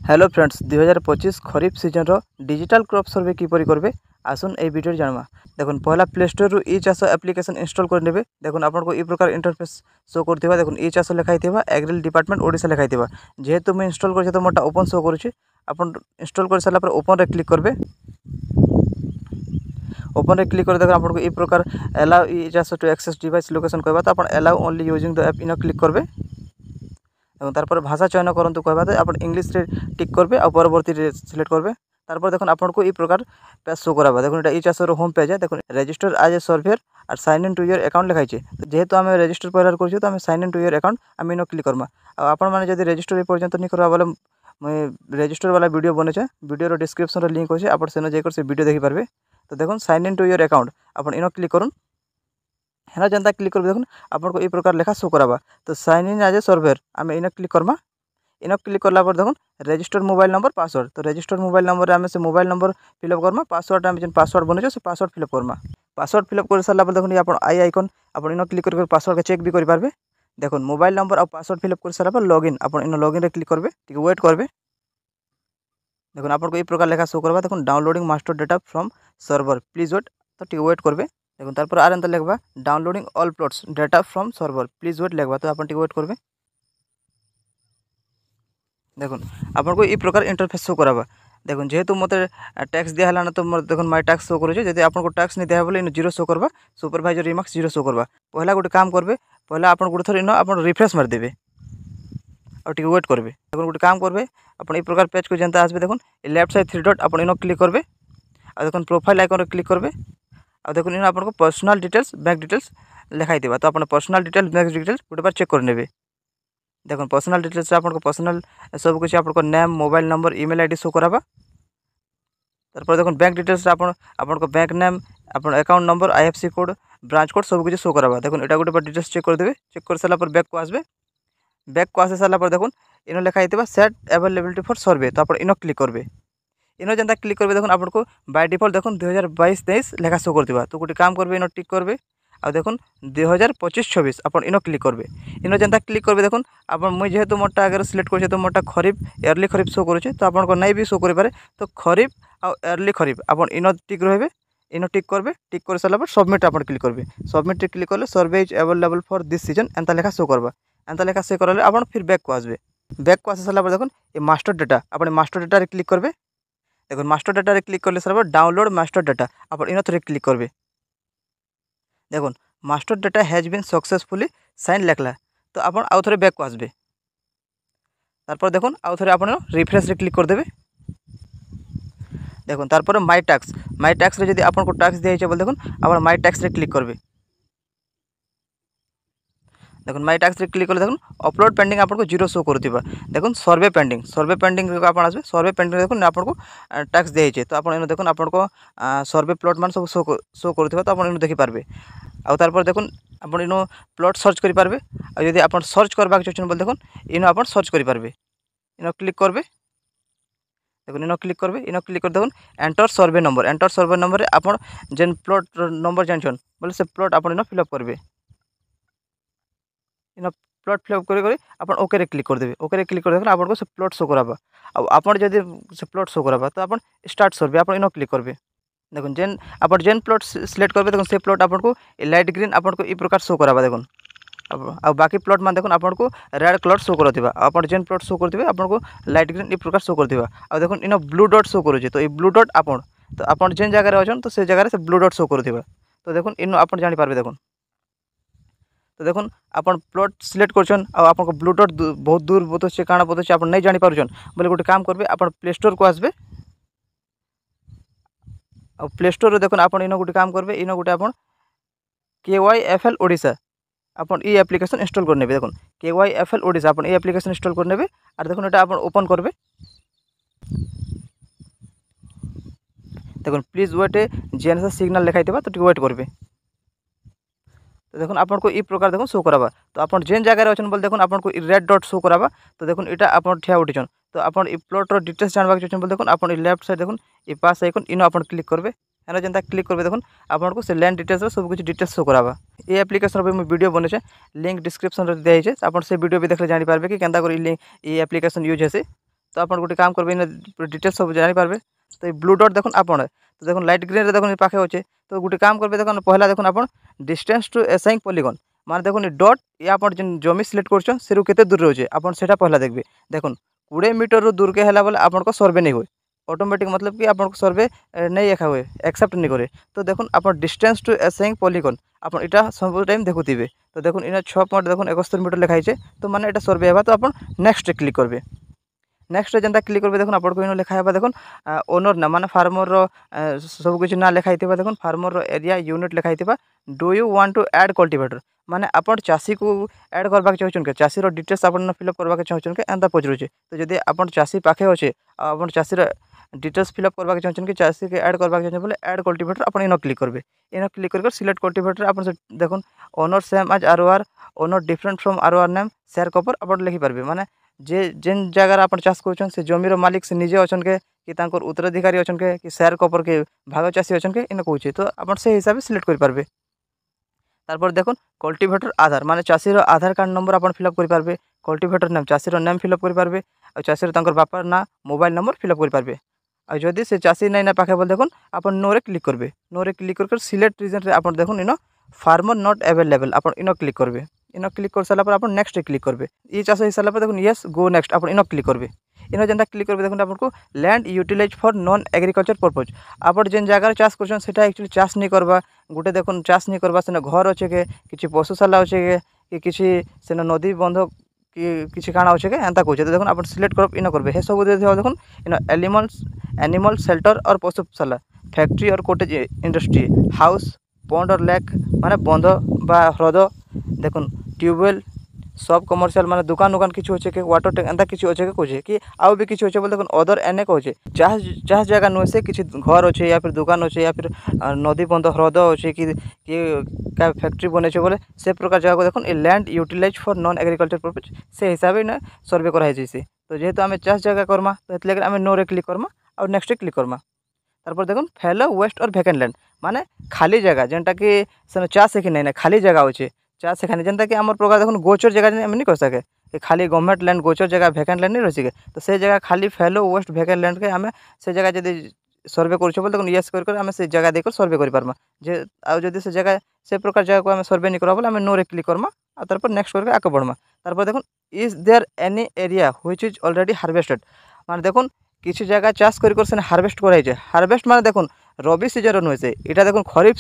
Hello friends 2025 खरीफ season रो digital crop survey किपरि करबे आसुन ए video जानमा। देखुन पहला प्ले स्टोर रु ई चाष एप्लिकेशन इंस्टॉल कर नेबे। देखुन आपन को ई प्रकार इंटरफेस शो करथिबा। देखुन ई चाष लिखाइथिबा एग्रीकल्चर डिपार्टमेंट ओडिशा लिखाइथिबा। जेहेतु मैं इंस्टॉल करछि तो मोटा ओपन शो करूछि। आपन इंस्टॉल कर साला पर ओपन रे क्लिक करबे। ओपन रे क्लिक कर देखो आपन को ई प्रकार अलाउ ई चाष टू एक्सेस डिवाइस लोकेशन कहबा तो आपन allow only using the app in click करबे। এবং তারপরে ভাষা চয়ন করন্তু কহবাতে আপন ইংলিশ রে টিক করবে আর পরবর্তী রে সিলেক্ট করবে। তারপর দেখুন আপনাকে এই প্রকার পেজ শো করাবে। দেখুন এটা ই চাষের হোম পেজ है। দেখুন register as a surveyor or sign in to your account লেখাইছে। তো যেহেতু আমি রেজিস্টার পয়লার করছি তো আমি sign in to your account আমি ইনো ক্লিক করমা। আর আপন মানে যদি রেজিস্টার এই পর্যন্ত নি করবা বলে মই রেজিস্টার वाला ভিডিও বনেছে। ভিডিওর ডেসক্রিপশন রে লিংক আছে আপন সেন যাই করে সে ভিডিও দেখি পারবে। তো দেখুন sign in to your account আপন ইনো ক্লিক করুন। হেনা যেনতা ক্লিক করবে দেখুন আপনাকে এই প্রকার লেখা শো করাবা। তো সাইন ইন আজ এ সার্ভেয়ার আমি ইনো ক্লিক করমা। इनो क्लिक करला पर देखुन रजिस्टर मोबाइल नंबर पासवर्ड। तो रजिस्टर मोबाइल नंबर आम से mobile number fill up Karma. Password आम पासवर्ड बने से password fill up Karma. Password fill up कर सारा देखुन ये आई आइकन आप इनो क्लिक कर पासवर्ड चेक भी करेंगे। देखुन मोबाइल नंबर और पासवर्ड फिलअप कर सारा लॉगिन आप इन लॉगिन रे क्लिक करेंगे। ठीक वेट करेंगे। देखुन आपको ये प्रकार लेखा शो करवा। देखुन downloading master data from server please wait. तो ठीक वेट करेंगे। देखुन तारपर आर एंता लिखबा downloading all plots data from server please wait लिखबा। तो आप ठीक वेट करेंगे। देखुन आपको ये प्रकार इंटरफेस शो कराबा। देखुन जेहेतु मते टैक्स दिया है तो देखुन माय टैक्स शो करूँ। जब आपको टैक्स नहीं दिया बोले इन जीरो शो करवा। सुपरवाइजर रिमार्क्स जीरो शो करवा। पहला गोटे काम करबे पहला आप गोटे थर इन आप रिफ्रेश मारदेवे और टी वेट करेंगे। देखुन गोटे काम करबे आप ये प्रकार पेज को जनता आसबे। देखुन लेफ्ट साइड थ्री डॉट आप इन क्लिक करेंगे और देखुन प्रोफाइल आइकन रे क्लिक करेंगे और देखुन इन आपको पर्सनल डिटेल्स बैंक डिटेल्स लिखाई देबा। तो आप पर्सनल डिटेल्स बैंक डिटेल्स गोटे बार चेक कर नेबे। देखो पर्सनल डिटेल्स आपको पर्सनल सब कुछ आपको name mobile number email ID show कराबा। तारपर देखो बैंक डिटेल्स आपको बैंक नेम आप account number IFC code branch code सब कुछ शो कराबा। देखो यहाँ गोटे डिटेल्स चेक कर देबे। चेक कर सारा पर बैक को आसबे। बैक को आसे सारा पर देखो इन लिखाई सेट अवेलेबिलिटी फॉर सर्वे। तो आप इन क्लिक करेंगे। इन जेनता क्लिक करेंगे देखो आपको बाय डिफॉल्ट देखो 2022-23 लेखा शो कर। तो गोटे काम करेंगे इन टिक करेंगे आ देखुन 2025-26 आप इनो क्लिक करेंगे। इनो जेनता क्लिक करेंगे देखुन आप मुझे जेहेतु मोटा आगे सिलेक्ट कर तो मोटा खरीफ इयरली खरीफ शो करुचे। तो आपको नहीं भी शो करें तो खरीफ आ इयरली खरीफ आप इनो टिक रहे। इनो टिक करेंगे। टिक कर सारा पर सबमिट आप क्लिक करेंगे। सबमिट क्लिक कले survey is available for this season एंता लेखा शो करवा। एंता लेखा शो कर आप फिर बैक को आसबे। बैक को आस सारा पर देखुन ये मास्टर डेटा आप मास्टर डेटा रे क्लिक करेंगे। देखो मास्टर डेटा रे क्लिक कर सारा पर डाउनलोड मास्टर डेटा आप इन थे क्लिक करेंगे। देखो master data has been successfully sign लिखला। तो आप आउ थे बैक को आसबे। तारपर देखो आउ थे आप रिफ्रेश रे क्लिक कर देबे। देखो तारपर माय टैक्स रे जदि आपन को टैक्स दिया बोले देखो आप माय टैक्स रे क्लिक करबे। देखो माय टैक्स रे क्लिक कर देखो अपलोड पेंडिंग आपको जीरो शो करथिबा। देखो सर्वे पेंडिंग आप आसबे। सर्वे पेंडिंग देखो आपको टैक्स दिया तो आप देखो आपको सर्वे प्लॉट मान सब शो करथिबा। तो आप देखि पारबे। आउ तारपर देखो आप इन प्लॉट सर्च करि पारबे। आ जदि आप सर्च करबा चाहछन बोले देखो इन आप सर्च करि पारबे। इन क्लिक करबे। देखो इन क्लिक करबे। इन क्लिक कर देखो एंटर सर्वे नंबर रे आप जेन प्लॉट नंबर जानछन बोले से प्लॉट आप इन फिलअप करबे। इन प्लॉट फिलअप कर आप ओके रे क्लिक कर देबे। ओके रे क्लिक कर देखो आपको से प्लॉट शो कराबा। आप जदि से प्लॉट शो कराबा तो आप स्टार्ट सर्वे आप इन क्लिक करबे। देखो जेन प्लॉट सिलेक्ट करेंगे देखो से प्लॉट आपको लाइट ग्रीन आपको ये प्रकार शो कराबा। देखो अब बाकी प्लॉट मान देखो आपको रेड कलर शो करथिबा। आप जेन प्लॉट शो करथिबे आपको लाइट ग्रीन ये प्रकार शो करथिबा। आ देखो इन ब्लू डॉट शो करूचे। तो ये ब्लू डॉट आप जेन जगह अछन तो से जगह से ब्लू डॉट शो करथिबा। तो देखो इन आप जानि पारबे। देखो तो देखो आप प्लॉट सिलेक्ट करछन आपको ब्लू डॉट बहुत दूर बताछे काଣା बताछे आप नहीं जानि पारुछन बोले गोटे काम करबे आप प्ले स्टोर को आसबे। और प्ले स्टोर देखो आप इन गोटे काम करेंगे इन गोटे आप KYFL ओडिशा आप ये एप्लिकेशन इंस्टॉल कर नेबे। देखो KYFL ओडिशा आप ये एप्लिकेशन इंस्टॉल कर नेबे। और देखो ये आप ओपन करबे। देखो प्लीज वेट जेनसा सिग्नल लिखाई देबा। तो टिक वेट करबे। तो देखो आपको ये प्रकार देखो शो कराबा। तो आप जेन जगह अच्छन बोले देखो आपको रेड डॉट शो कराबा। तो देखो यहाँ आप ठिया उठिछन। तो आप प्लॉट डिटेल्स जानवा चाहछन बोले देखो आप लेफ्ट साइड देखो ये पास आइकन इन आप क्लिक करबे। है जेनता क्लिक करबे देखो आपको से लैंड डिटेल्स सब कुछ डिटेल्स शो कराबा। ये एप्लिकेशन रे वीडियो बनेछे लिंक डिस्क्रिप्शन रे दिया है। आप से वीडियो भी देखले जानि पारबे कि केनता कर ये एप्लिकेशन यूज हेसे। तो आप गोटे काम करेंगे इन डिटेल्स सब जानीपारे। तो ये ब्लू डट देखो आपण तो देखो लाइट ग्रीन देखो पाखे अच्छे तो गोटे काम करेंगे देखो पहला देखो आप डिस्टेंस टू असाइन पॉलीगन माने देखो डट या आप जमी सिलेक्ट कर केते दूर रोचे आप पहला देखिए देखो 20 मीटर दूर के है बोले आप सर्वे नहीं हुए ऑटोमेटिक मतलब कि आप सर्वे नहीं एका हुए एक्सेप्ट नहीं करे। तो देखो आप डिस्टेंस टू असाइन पॉलीगन आप इटा सब टाइम देखुवे तो देखो इन 6 देखो 71 मीटर लिखाई तो माने इटा सर्वे है तो आप नेक्स्ट क्लिक करेंगे। नेक्स्ट जेनता क्लिक करेंगे देखो आपको इन लिखा है देखो ओनर ना माने फार्मर सब किसी ना लिखाई देखो फार्मर एरिया यूनिट लिखाई do you want to add cultivator माने आप चाषी को ऐड करवाक चाहूँ चाषी डिटेल्स आप फिलअप करवाक चाहूँ एंता पचरुचे तो जब आप चाषी पाखे अच्छे आप चाषी डिटेल्स फिलअप करवाक चाहूँ कि चाषी के ऐड करवाक चाहूँ बोले ऐड कल्टीवेटर आप इन क्लिक करेंगे। इन क्लिक कर सिलेक्ट कल्टीवेटर आप देखो owner same as ROR owner different from ROR name share कपर आप लिखिपारे माने जे जेन जगह आप चाष कर से जमीर मालिक से निजे अच्छा के कि उत्तराधिकारी अच्छा के कि शेयर कपर के भाग चाषी अच्छा के इन कहे तो आप से हिसाब से सिलेक्ट करेंगे। तारपर देखो कल्टीवेटर आधार माने चाषीर आधार कार्ड नंबर आप फिलअप करेंगे कल्टीवेटर नेम चाषीर नेम फिलअप करेंगे और चाषीर बापार ना मोबाइल नंबर फिलअप करेंगे और जदि से चाषी नहीं ना पाखे बोले देखो आप नो रे क्लिक करेंगे नो रे क्लिक कर सिलेक्ट रीजन रे आप देखो इन फार्मर नॉट अवेलेबल आप इन क्लिक करेंगे। इन क्लिक कर सारा आप नेक्स्ट क्लिक करेंगे ये चाष हो सारा देखो यस गो नेक्स्ट आप इन क्लिक करेंगे। इन जेनता क्लिक करेंगे देखो आपको land utilize for non agriculture purpose आप जेन जगह चाष कर एक्चुअली चाष नहीं करवा गोटे देखो चाष नहीं करवा से घर अच्छे के किसी पशुशाला अच्छे कि किसी से नदी बंध कि किसी काण अच्छे के एंता कहे तो देखो आप सिलेक्ट कर इन करेंगे सब देखो इन एनिमल शेल्टर और पशुशाला फैक्ट्री और कॉटेज इंडस्ट्री हाउस पॉन्ड और लेक माने बंध बा ह्रद देखो ट्यूबवेल सब कमर्शियल माने दुकान दुकान किसी अच्छे के वाटर टैंक एंता किसी अच्छे के कहे कि आउ भी किसी अच्छे बोले देखो अदर एने कहे चाष चाष जगह नुहे से किसी घर अच्छे या फिर दुकान अच्छे या फिर नदी बंध ह्रद अच्छे कि फैक्ट्री बने बोले से प्रकार जगह को देखो land utilize for non agriculture purpose से हिसाब से सर्वे कराई से तो जेहेतु आम चाष जगह करमा तो ये आम नो रे क्लिक करमा और नेक्स्ट क्लिक करमा। तारपर देखो फेलो वेस्ट और भैकेंट लैंड माने खाली जगह जेनटा कि से चाष कि नहीं खाली जगह अच्छे चाष खाने जेनता कि आम प्रकार देखो गोचर जगह आम नहीं कर सके खाली गवर्नमेंट लैंड गोचर जगह भैकेंट लैंड नहीं रही सके तो से जगह खाली फेलो वेस्ट भैकेंट लैंड के आम से जगह जब सर्वे कर देखो यस कर आम से जगह देकर सर्वे करमा जे आदि से जगह से प्रकार जगह को आम सर्वे नहीं करवा बोले आम नो रे क्लिक करमा और तारपर नेक्स्ट करके आगे बढ़मा। तारपर देखो is there any area which is already harvested माने देखो किसी जगह चाष कर हार्वेस्ट कराई हार्वेस्ट माने देखो रबी सीजन नुहे से इटा देखो खरीफ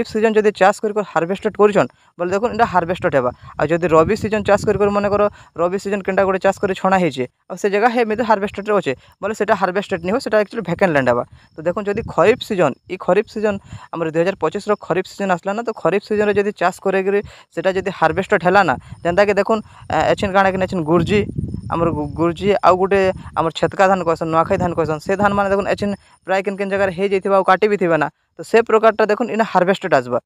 सीजन जब चाष कर हार्वेस्टेड कर बोले देखो इटा हार्वेस्टेड है और जब रबी सीजन चाष कर मन कर रबी सीजन केनटा गोटे चाष कर छणा है और से जगह है हार्वेस्टेड अच्छे बोले से हार्वेस्टेड नहीं हो से एक्चुअली भैकेंट लैंड है। तो देखो जब खरीफ सीजन ये खरीफ सीजन आम 2025 खरीफ सीजन आसला ना तो खरीफ सीजन जब चाष कर हार्वेस्टेड है ना जेनता कि देखो एछिन काଣା कि एछिन गुर्जी आमर गुर्जी आउ गोटे आमर छेतका धान कहसन नुआखाई धान कहसन से धान माने देखो एछिन प्राय किन किन जगह हो जाइथिबा काटी भी थिबे ना तो से प्रकारटा देखो इन हार्वेस्टेड आसबा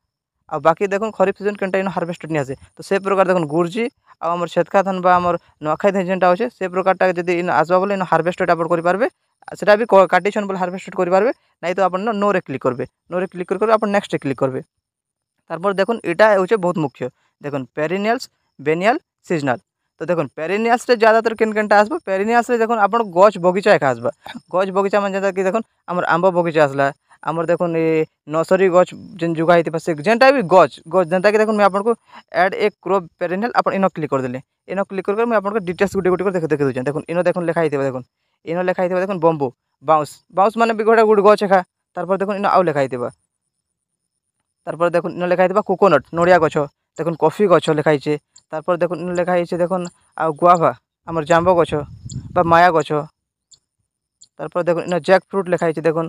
आ बाकी देखो खरीफ सीजन केनटा इन हार्वेस्टेड नहीं आसे तो से प्रकार देखो गुर्जी आमर छेतका धान बा आमर नुआखाई धान जेनटा अच्छे से प्रकारटा जदि इन आसबा बोले इन हार्वेस्टेड आप कर पारबे सेटा भी काटी छन बोले हार्वेस्टेड कर पारबे नहीं तो आप नो रे क्लिक करबे नो रे क्लिक कर आप नेक्स्ट क्लिक करबे। तारपर देखो इटा होचे बहुत मुख्य देखो पेरिनियल्स बेनियल सीजनल तो देखो पेरिनियल्स रे ज्यादातर केन केनटा आसबा पेरिनियल्स रे देखो आपण गछ बगीचा एका आसबा गछ बगीचा मन जेता कि देखो हमर आंबा बगीचा आसला आमर देखो नर्सरी गछ जेन जुगा हित से जेनटा भी गछ गछ जेनता कि देखो मैं आपन को ऐड ए क्रॉप पेरिनियल आपण इन क्लिक कर देले इन क्लिक कर मैं आपन को डिटेल्स गुटे गुटे कर देख दूँ देखो इन देखो लिखा हित देखो इन लिखा हित देखो बम्बू बाउंस बाउंस माने भी गोटा गुड गछ एका तारपर देखो इन आउ लिखा हित तारपर देखो इन लिखा हित कोकोनट नड़िया गछ देखो कॉफी गछ लिखाई तारपर देखो इन लिखाई देखो आ गुआभा आमर जाम्बो गछ बा माया गछ तारपर देखो इन जैक फ्रूट लिखाई देखो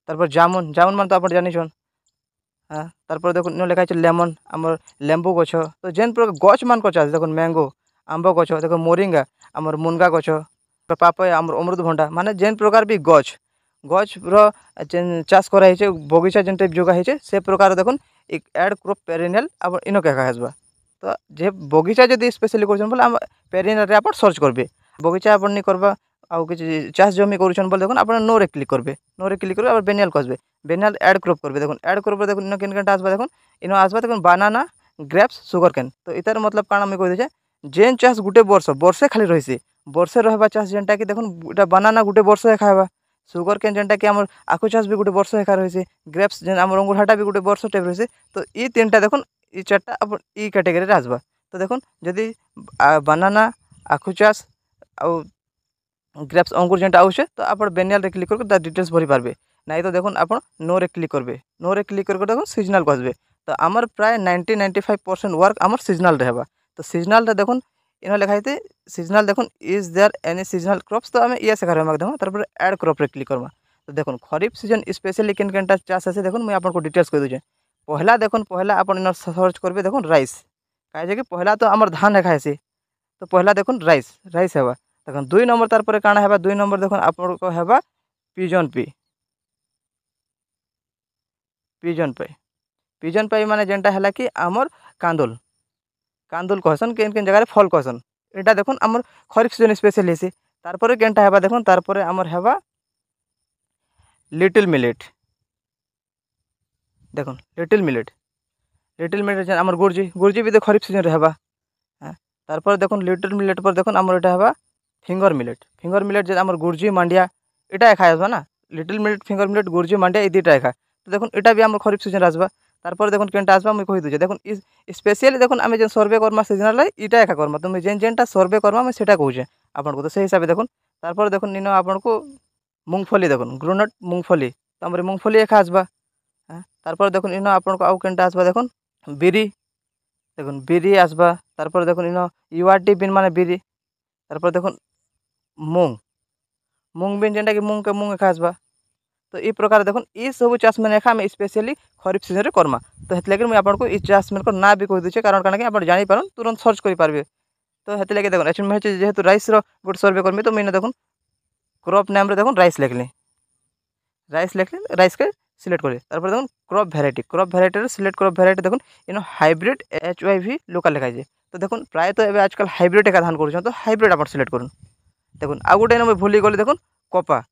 तारपर जामुन जामुन मान तो आप जानी हाँ तारपर देखो इन लिखाई लेमन आमर लेंबू गछ तो जेन प्रकार गछ मान को चाष देखो मैंगो आंब गछ देखो मोरिंगा आमर मुनगा गछ पापय आमर अमृतभंडा माने जेन प्रकार भी गछ गछ जेन चाष कराई बगीचा जेन टाइप जोगा है से प्रकार देखो एक एड क्रॉप पेरिनियल आप इन क्या आसबा तो जे बगीचा जब स्पेशली कर बोले पेरिनियल आप सर्च करेंगे बगीचा आप नहीं करवा आउ कि चाष जमी कर बोले देखो आप नो रे क्लिक करेंगे नो रे क्लिक करेंगे बेनियल कसबे बेनियल एड क्रॉप करेंगे देखो एड क्रॉप देखो इन केन केनटा आसबा देखो इन आसबा देखो बानाना ग्रेप्स सुगर केन तो इतार मतलब काଣା मुझे कही जेन चाष गोटे वर्ष खाली रही वर्षे रहबा चाष जेनटा कि देखुन इटा बनाना गोटे वर्ष एका हेबा सुगर केन जेनटा कि आमर आखु चाष भी गोटे वर्ष एका रहिसे ग्रेप्स जेन आमर अंगूर हाटा भी गोटे वर्ष टाइप रहिसे तो ई तीनटा देखुन ई चारटा अपन ई कैटेगरी रे आसबा तो देखुन जदि बनाना आखु चाष आउ ग्रेप्स अंगूर जेनटा आउछे तो आप बेनियल रे क्लिक करके डिटेल्स भरी पारबे नहीं तो देखुन आप नो रे क्लिक करबे नो रे क्लिक करके देखुन सीजनल को आसबे तो आमर प्राय 90-95% वर्क आमर सीजनल रे हेबा तो सीजनल रे देखुन इन लिखा है सीजनल देखुन is there any seasonal crops तो आम ये से करवा देखो तार ऐड क्रॉप रे क्लिक करवा तो देखुन खरीफ सीजन स्पेशली केन केनटा चाष आसे देखुन मुझे आपको डिटेल्स कह दूचे पहला देखुन पहला आप सर्च करबे देखुन राइस कहे कि पहला तो आमर धान रेखा है तो पहला देखुन राइस राइस हेबा देखुन 2 नंबर तार पर काना हेबा 2 नंबर देखुन आपको हेबा पिजन पी पिजन पाई पिजन पाई माने जेनटा हैला कि आमर कांदुल कांदुल कहसन केन केन जगह फल कहसन एटा देखुन आमर खरीफ सीजन स्पेशल हेसी तार पर केनटा हेबा देखुन तार पर आमर हेबा लिटिल मिलेट देखुन लिटिल मिलेट जेन आमर गुर्जी गुर्जी भी तो खरीफ सीजन रे हेबा तार पर देखुन लिटिल मिलेट पर देखुन आमर एटा हेबा फिंगर मिलेट जे आमर गुर्जी मांडिया एटा एका आसबा ना लिटिल मिलेट फिंगर मिलेट गुर्जी मांडिया ई दुटा एका तो देखुन एटा भी आमर खरीफ सीजन आसबा तारपर देखुन केनटा आसबा मुई कहि दूचे देखुन स्पेशली देखुन आमे जेन सर्वे करमा सीजनल इटा एका करमा तो मुई जेन जेनटा सर्वे करमा मैं सेटा कहूचे आपन को तो से हिसाब से देखुन तारपर देखुन इन आपन को मूंगफली देखुन ग्रोनट मूंगफली तो आमर मूंगफली एका आसबा तारपर देखुन इन आपन को आउ केनटा आसबा देखुन बिरी आसबा तारपर देखुन इन यूआरटी बिन माने बिरी तारपर देखुन मूंग बिन जेनटा कि मूंग के मूंग एका आसबा तो ई प्रकार देखुन ई सब चाष मैंने एका स्पेशली खरीफ सीजन रे करमा तो हेतले कि मैं आपको ई चाष मन को ना भी कहि दूचे कारण काना कि आप जानि पारन तुरंत सर्च करि पारबे तो हेतले कि देखुन एचन में जेहेतु राइस रो गुड सर्वे करमी तो मैंने देखुन क्रॉप नेम रे देखुन राइस लिखली राइस के सिलेक्ट करी तारपर देखुन क्रॉप वैरायटी रे सिलेक्ट क्रॉप वैरायटी देखुन इन हाइब्रिड HYV लोकल लिखा है तो देखुन प्राय तो एबे आजकल हाइब्रिड एका धान करूछन तो हाइब्रिड आप सिलेक्ट करूँ देखुन आ गोटे मैं भूली गली देखुन कपा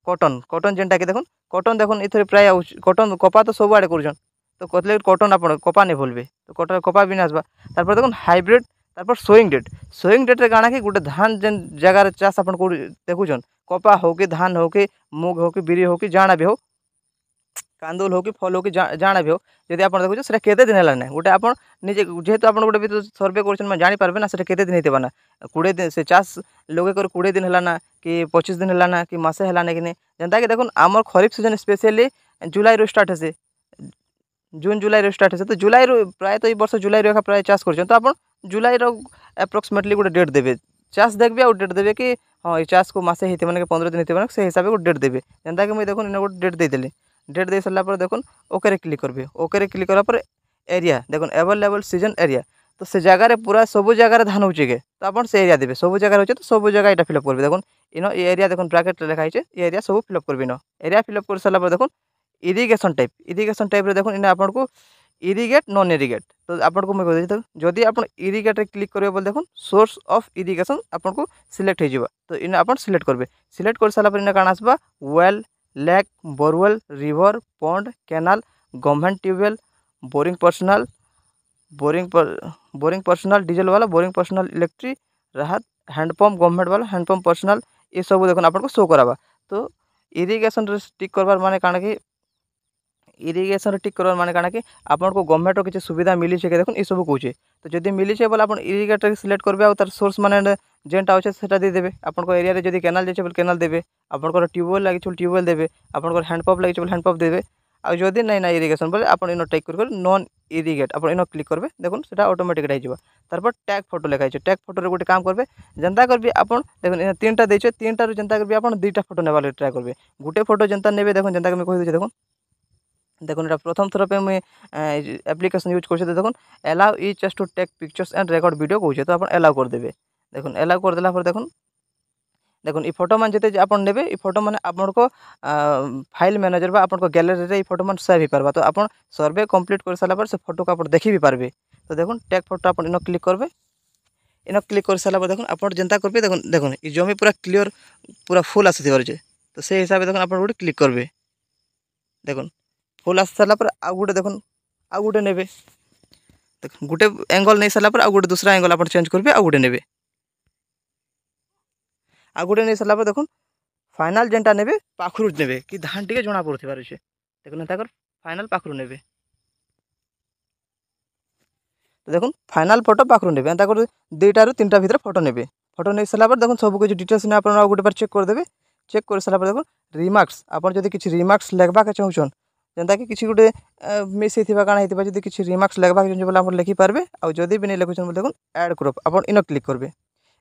कॉटन जेनटा कि देखुन कॉटन देखुन इथरे प्राय कॉटन कपा तो सब आड़े करूछन तो कतले कॉटन आप कपा नहीं भूलबे तो कॉटन कपा भी नहीं आसबा तारपर देखुन हाइब्रिड तारपर सोइंग डेट रे काना कि गोटे धान जेन जगह रे चाष आपन देखुछन कपा हो कि धान हो कि मुग हो कि बिरी हो कि जाना भी हो कांदुल हो कि फल हो कि जाना भी हो जदि आप देखुछ से केते दिन है ना गोटे आप निजे जेहेतु आप गोटे भी तो सर्वे कर जानी पारबे ना से केते दिन होते ना 20 दिन से चाष लगे कर 20 दिन है ना कि 25 दिन है ना कि मासे है ना कि नहीं जनता कि देखुन आमर खरीफ सीजन स्पेशली जुलाई रू स्टार्ट है जून जुलाई रू स्टार्ट है तो जुलाई रू प्राय तो वर्ष जुलाई रू प्राय चाष कर तो आप जुलाई एप्रोक्सीमेटली गोटे डेट देवे चाष देखबे और डेट देवे कि हाँ ये चाष को मासे होते मैंने 15 दिन होते से हिसाब से गोटे डेट देवे जनता कि मुझे देखुन इन गोटे डेट देदेली डेट दे सारा पर देखुन ओके क्लिक करबे ओके क्लिक करा पर एरिया देखुन अवेलेबल सीजन एरिया तो से जगह पूरा सब जगह धान होचे के तो आप से एरिया देवे सब जगह होचे तो सब जगह यहाँ फिलअप करबे देखुन इन एरिया देखुन ब्रैकेट लिखा है एरिया सब फिलअप करबे इन एरिया फिलअप कर सारा पर देखुन इरिगेशन टाइप रे देखुन इन आपन को इरिगेट नॉन इरिगेट तो आपन को मैं कह देता जदि आप इरिगेट रे क्लिक करेंगे बोले देखुन सोर्स ऑफ इरिगेशन आपन को सिलेक्ट हो जावा तो इन आप सिलेक्ट करबे सिलेक्ट कर सारा पर इन काना आसबा well lake borewell river pond canal government tubewell boring personal diesel वाला बोरिंग पर्सनल इलेक्ट्रिक राहत हैंडपम्प गवर्नमेंट वाला हैंडपम्प पर्सनल ये सब देखुन आपन को शो करावा तो इरिगेशन रे टिक करबार माने काना कि इरिगेशन टिक करबार माने काना कि आपन को गवर्नमेंट रो किछ सुविधा मिली छे के देखुन ई सब कहूचे तो जदि मिली छे बोले आपन इरिगेट रे सिलेक्ट करबे आ तार सोर्स माने जेनटा होचे सेटा दे देबे आपन को एरिया रे जदि कैनाल जेचे बोले कैनाल देबे आपन को ट्यूबवेल लागि छे ट्यूबवेल देबे आपन को हैंडपम्प लागि छे बोले हैंडपम्प देबे आ जदि नै ना इरिगेशन बोले आपन इनो टेक कर नॉन इरिगेट आपन इनो क्लिक करबे देखुन सेटा ऑटोमेटिक रहि जबा तारपर टैग फोटो लिखा है टैग फोटो रे गोटे काम करबे जनता करबे आपन देखुन इन तीनटा देछे तीनटा रो जनता करबे आपन दुईटा फोटो नेबा ले ट्राई करबे गोटे फोटो जनता नेबे देखुन जनता के मैं कहि देछे देखुन एटा प्रथम थर पे मुझे एप्लिकेशन यूज कर देखुन allow it to take pictures and record video कहूचे तो आप एलाउ कर देबे देखुन एलाउ कर देला पर देखुन ई फोटो मान जते आपन नेबे ई फोटो माने आपन को फाइल मैनेजर बा आपन को गैलरी रे ई फोटो मान सेव ही पारबा तो आपन सर्वे कंप्लीट कर साला पर से फोटो को आपन देखि भी पारबे तो देखुन टेक फोटो आपन इनो क्लिक करबे इनो क्लिक कर साला पर देखुन आपन जनता करबे देखुन ई जमी पूरा क्लियर पूरा फुल आसी दिवर जे तो से हिसाब से देखुन आपन गोटे क्लिक करबे देखुन फुल आसी सारा पर आ गोटे देखुन आ गोटे नेबे देखुन गोटे एंगल नहीं सारा पर आ गोटे दूसरा एंगल आपन चेंज करबे आ गोटे नेबे आ गोटे नहीं सारा देखो फाइनाल जेनटा ने पाखु ने कि धान टे जना पड़े देखो फाइनाल पाखु ने तो देखो फाइनाल फोटो पाखु ने दुईटा रू 3टा भितर फोटो ने फोटो नहीं सारा देखो सब कुछ डिटेल्स ने आप गोटे बार चेक करदे चेक कर सारा देखो रिमार्क्स आपड़ जब किसी रिमार्क्स लिखा चाहून जेनता कि किसी गोटे मिस होता काଣା होता जब किसी रिमार्क्स लिखा चाहिए बोले आप लिखिपारे और जब भी नहीं लिखुन देखो ऐड क्रॉप आप इन क्लिक करेंगे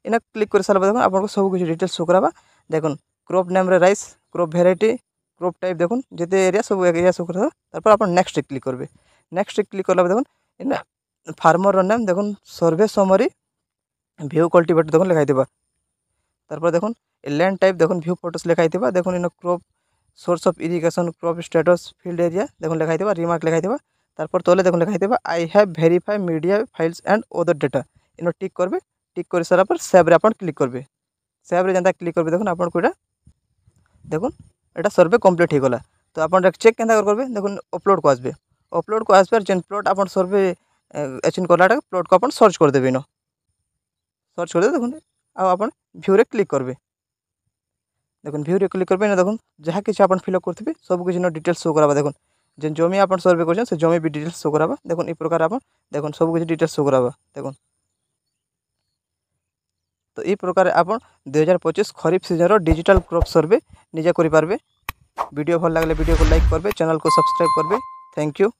इन क्लिक कर सारा देखो आपको सब कुछ डिटेल्स शो करावा देखो क्रॉप नेम रे rice crop variety crop type देखो जिते एरिया सब एरिया शो करा तारपर आप नेक्स्ट क्लिक करेंगे नेक्स्ट क्लिक कला देखो इन फार्मर नेम देखो सर्वे समरी व्यू कल्टिवेटर देखो लिखाई तारपर देखो लैंड टाइप देखो व्यू फोटोस लिखाई देखो इन crop source of irrigation crop status field area देखो लिखाई रिमार्क लिखाई तारपर तले देखो लिखाई I have verify media files and other data इन टिक करेंगे टिक कर सारा पर सेव रे अपन क्लिक करेंगे सेव रे जेनता क्लिक करेंगे देखो आपको यहाँ देखो यहाँ सर्वे कंप्लीट हो गला तो आप चेक के करेंगे देखो अपलोड को आसबे अपलोड को आसबार जेन प्लॉट आप सर्वे एचिन कलाटा प्लॉट को आप सर्च करदेवे इन सर्च करदे देखो आप व्यू रे क्लिक करेंगे देखो व्यू रे क्लिक करेंगे देखो जहाँ किसी आप फिलअप करेंगे सब किसी डिटेल्स शो करावा देखो जेन जमी आप सर्वे कर जमी भी डिटेल्स शो करावा देखो ये प्रकार आप देखो सब किसी डिटेल्स शो करावा देखो तो ये प्रकार आप 2025 खरीफ सीजन डिजिटल क्रॉप सर्वे निजे करें। वीडियो भल लगे वीडियो को लाइक करेंगे चैनल को सब्सक्राइब करेंगे। Thank you.